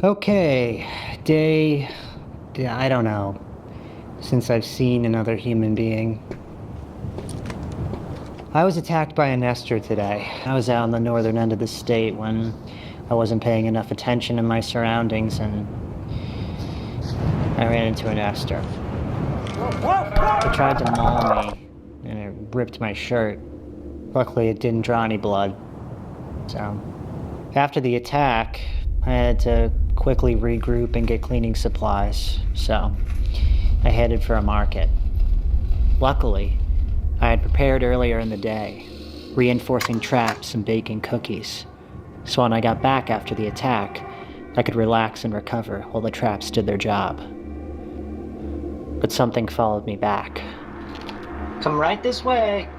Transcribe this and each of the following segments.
Okay, I don't know, since I've seen another human being. I was attacked by a nester today. I was out on the northern end of the state when I wasn't paying enough attention to my surroundings and I ran into a nester. It tried to maul me and it ripped my shirt. Luckily, it didn't draw any blood. So, after the attack, I had to quickly regroup and get cleaning supplies. So, I headed for a market. Luckily, I had prepared earlier in the day, reinforcing traps and baking cookies. So when I got back after the attack, I could relax and recover while the traps did their job. But something followed me back. Come right this way.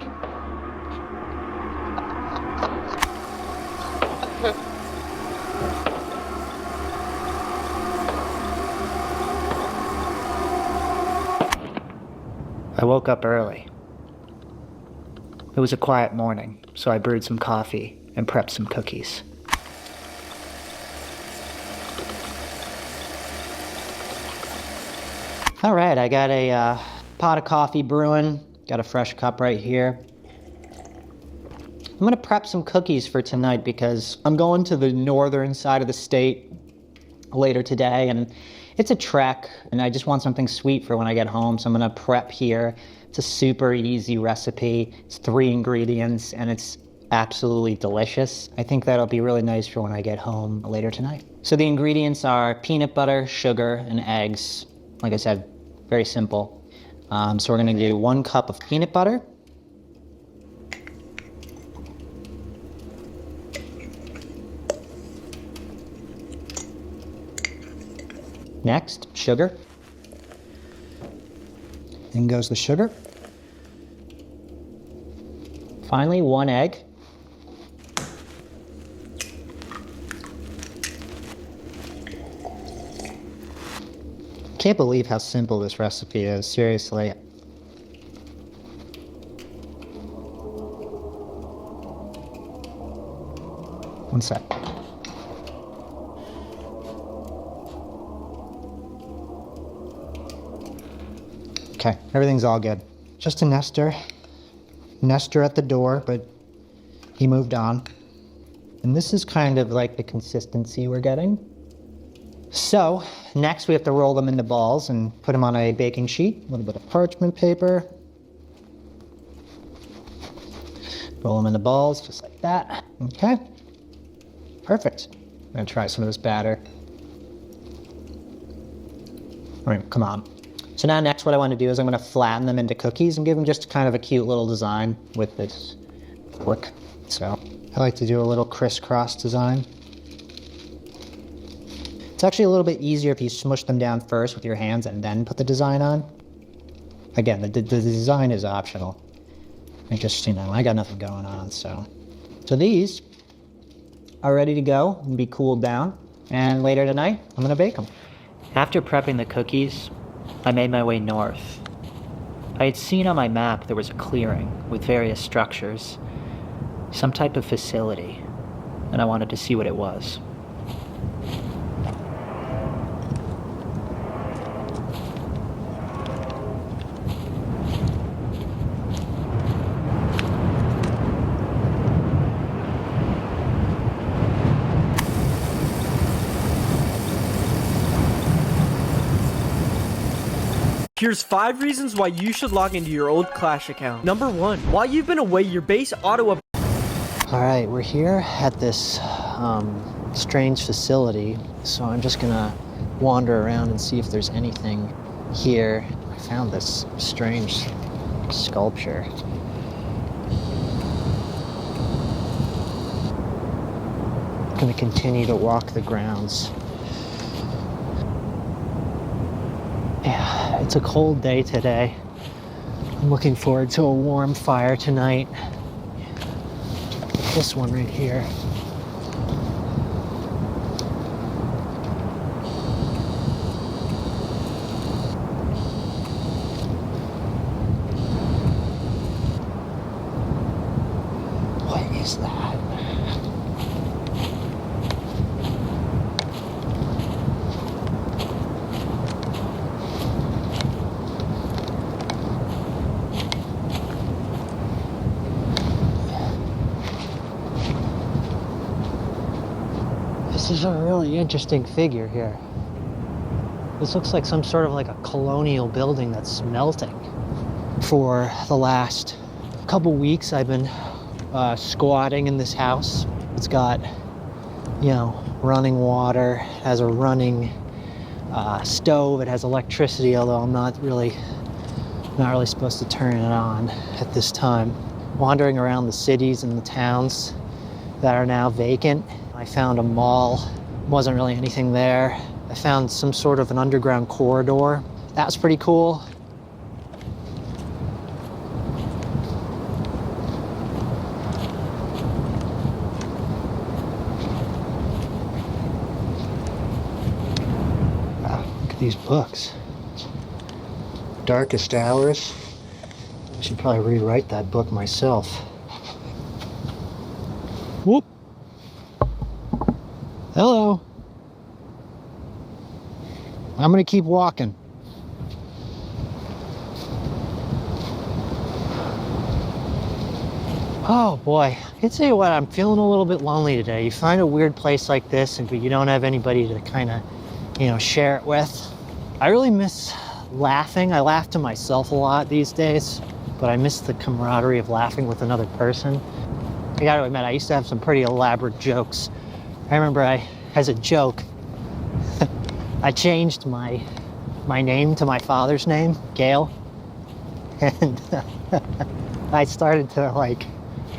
I woke up early. It was a quiet morning, so I brewed some coffee and prepped some cookies. All right, I got a pot of coffee brewing. Got a fresh cup right here. I'm gonna prep some cookies for tonight because I'm going to the northern side of the state later today, and it's a trek, and I just want something sweet for when I get home, so I'm gonna prep here. It's a super easy recipe. It's 3 ingredients, and it's absolutely delicious. I think that'll be really nice for when I get home later tonight. So the ingredients are peanut butter, sugar, and eggs. Like I said, very simple. So we're gonna do 1 cup of peanut butter. Next, sugar. In goes the sugar. Finally, 1 egg. Can't believe how simple this recipe is, seriously. One sec. Okay, everything's all good. Just a nester. Nester at the door, but he moved on. And this is kind of like the consistency we're getting. So, next we have to roll them into balls and put them on a baking sheet. A little bit of parchment paper. Roll them into balls, just like that. Okay. Perfect. I'm gonna try some of this batter. All right, come on. So now next what I want to do is I'm going to flatten them into cookies and give them just kind of a cute little design with this fork. So I like to do a little crisscross design. It's actually a little bit easier if you smush them down first with your hands and then put the design on. Again, the design is optional. I just, I got nothing going on, so. So these are ready to go and be cooled down. And later tonight, I'm going to bake them. After prepping the cookies, I made my way north. I had seen on my map there was a clearing with various structures, some type of facility, and I wanted to see what it was. Here's 5 reasons why you should log into your old Clash account. Number 1, while you've been away, your base auto-up. Alright, we're here at this strange facility, so I'm just gonna wander around and see if there's anything here. I found this strange sculpture. I'm gonna continue to walk the grounds. Yeah, it's a cold day today. I'm looking forward to a warm fire tonight. This one right here. What is that? This is a really interesting figure here. This looks like some sort of like a colonial building that's melting. For the last couple weeks, I've been squatting in this house. It's got, you know, running water, has a running stove, it has electricity, although I'm not really supposed to turn it on at this time. Wandering around the cities and the towns that are now vacant. I found a mall, wasn't really anything there. I found some sort of an underground corridor. That was pretty cool. Wow, look at these books. Darkest Hours. I should probably rewrite that book myself. Whoop. Hello. I'm gonna keep walking. Oh boy, I can tell you what, I'm feeling a little bit lonely today. You find a weird place like this but you don't have anybody to kind of, you know, share it with. I really miss laughing. I laugh to myself a lot these days, but I miss the camaraderie of laughing with another person. I gotta admit, I used to have some pretty elaborate jokes. I remember as a joke, I changed my name to my father's name, Gail, and I started to, like,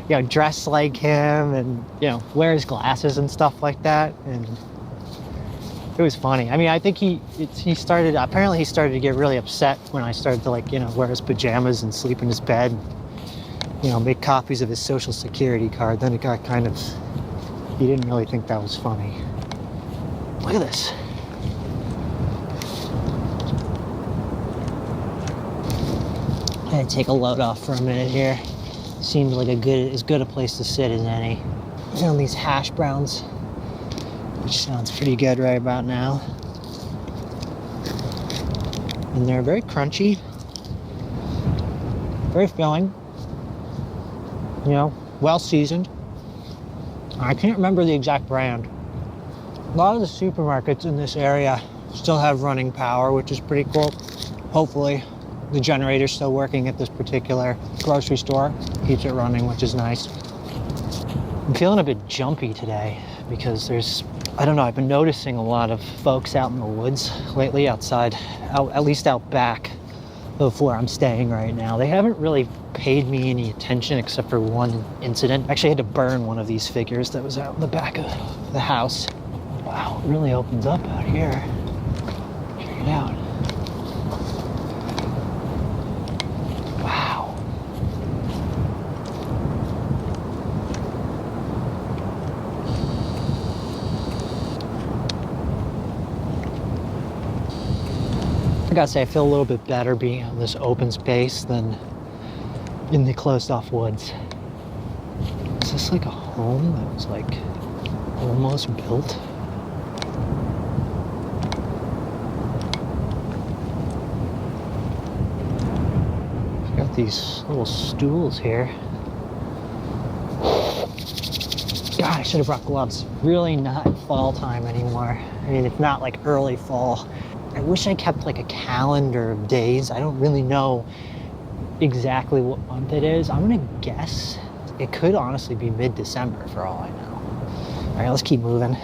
you know, dress like him and, you know, wear his glasses and stuff like that, and it was funny. I mean, I think he started to get really upset when I started to, like, you know, wear his pajamas and sleep in his bed, you know, make copies of his social security card. Then it got kind of, he didn't really think that was funny. Look at this. I'm gonna take a load off for a minute here. Seems like as good a place to sit as any. Found these hash browns, which sounds pretty good right about now. And they're very crunchy, very filling, you know, well seasoned. I can't remember the exact brand. A lot of the supermarkets in this area still have running power, which is pretty cool. Hopefully the generator's still working at this particular grocery store. Keeps it running, which is nice. I'm feeling a bit jumpy today because I don't know, I've been noticing a lot of folks out in the woods lately outside, at least out back of where I'm staying right now. They haven't really paid me any attention except for one incident. Actually, I had to burn one of these figures that was out in the back of the house. Wow, it really opens up out here. Check it out. Wow. I gotta say, I feel a little bit better being on this open space than in the closed off woods. Is this like a home that was like almost built? Got these little stools here. God, I should have brought gloves. Really not fall time anymore. I mean, it's not like early fall. I wish I kept like a calendar of days. I don't really know exactly what month it is. I'm gonna guess it could honestly be mid-December for all I know. All right, let's keep moving.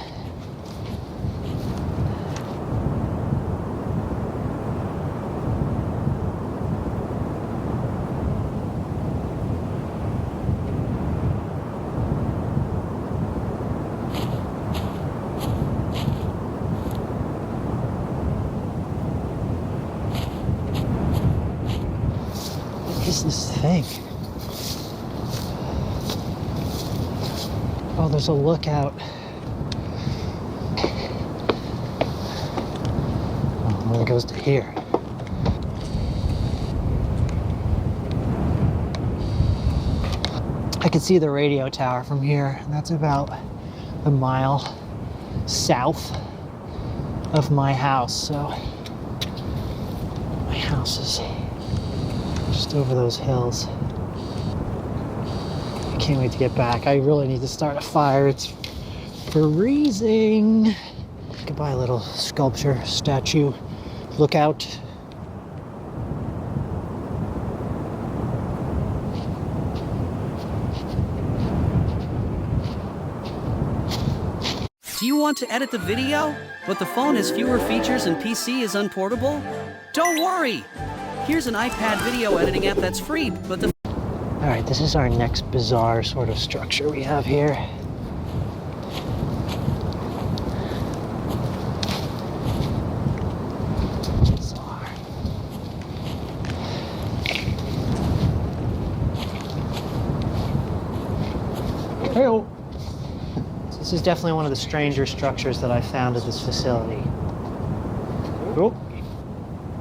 What is this thing? Oh, there's a lookout. Oh, and it goes to here. I can see the radio tower from here, and that's about a mile south of my house. So my house is just over those hills. I can't wait to get back. I really need to start a fire. It's Freezing. Goodbye, little sculpture, statue. Look out. Do you want to edit the video, but the phone has fewer features and PC is unportable? Don't worry! Here's an iPad video editing app that's free, but the... Alright, this is our next bizarre sort of structure we have here. Bizarre. Hey-oh. This is definitely one of the stranger structures that I found at this facility. Oh,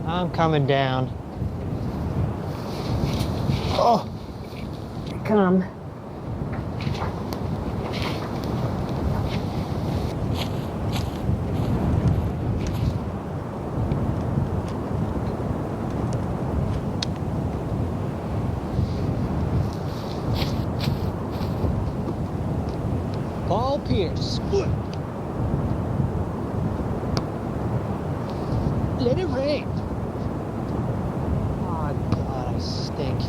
I'm coming down. Oh, here I come. Paul Pierce. Let it rain. Oh God, I stink.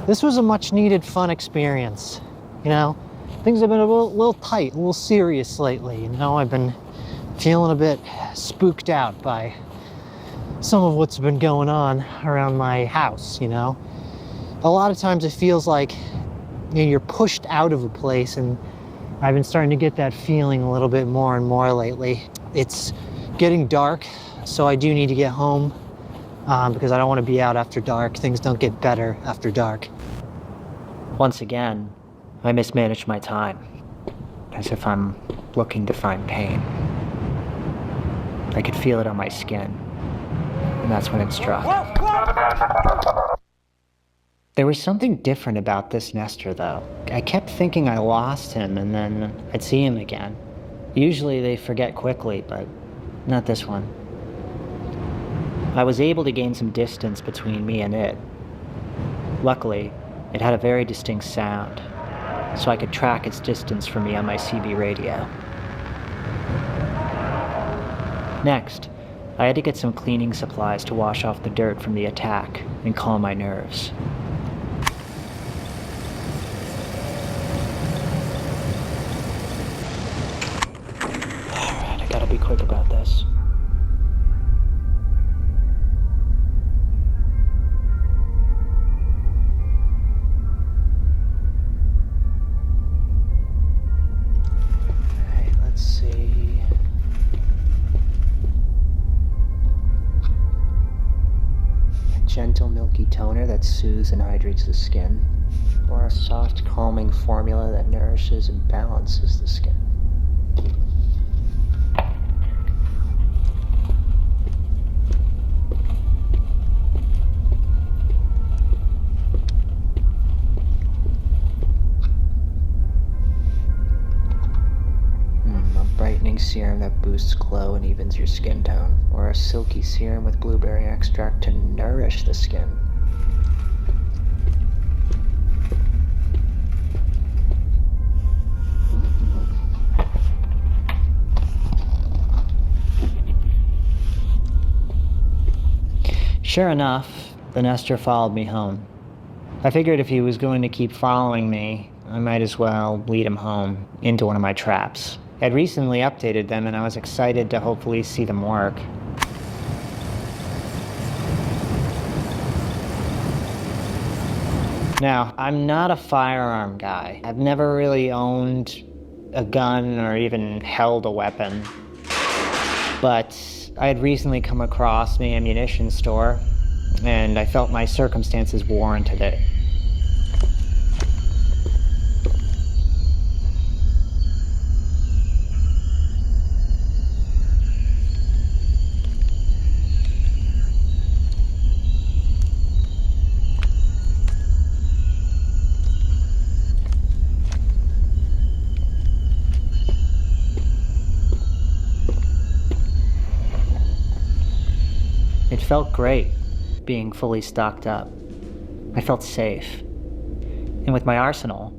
This was a much needed fun experience. You know, things have been a little tight, a little serious lately. You know, I've been feeling a bit spooked out by some of what's been going on around my house, you know. A lot of times it feels like, you know, you're pushed out of a place, and I've been starting to get that feeling a little bit more and more lately. It's getting dark, so I do need to get home because I don't want to be out after dark. Things don't get better after dark. Once again, I mismanaged my time, as if I'm looking to find pain. I could feel it on my skin, and that's when it struck. There was something different about this nester, though. I kept thinking I lost him, and then I'd see him again. Usually they forget quickly, but not this one. I was able to gain some distance between me and it. Luckily, it had a very distinct sound, so I could track its distance from me on my CB radio. Next, I had to get some cleaning supplies to wash off the dirt from the attack and calm my nerves. Alright, I gotta be quick about this. Okay, let's see. A gentle milky toner that soothes and hydrates the skin, or a soft calming formula that nourishes and balances the skin. A brightening serum that boosts glow and evens your skin tone, or a silky serum with blueberry extract to nourish the skin. Sure enough, the nester followed me home. I figured if he was going to keep following me, I might as well lead him home into one of my traps. I'd recently updated them, and I was excited to hopefully see them work. Now, I'm not a firearm guy. I've never really owned a gun or even held a weapon. But I had recently come across an ammunition store, and I felt my circumstances warranted it. It felt great, being fully stocked up. I felt safe. And with my arsenal,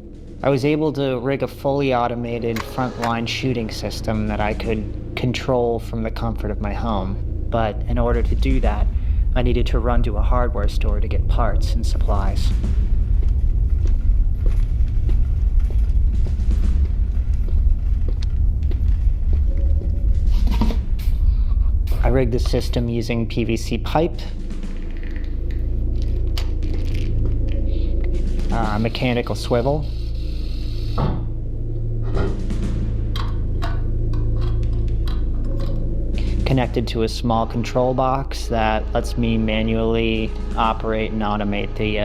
I was able to rig a fully automated frontline shooting system that I could control from the comfort of my home. But in order to do that, I needed to run to a hardware store to get parts and supplies. I rigged the system using PVC pipe, mechanical swivel, connected to a small control box that lets me manually operate and automate the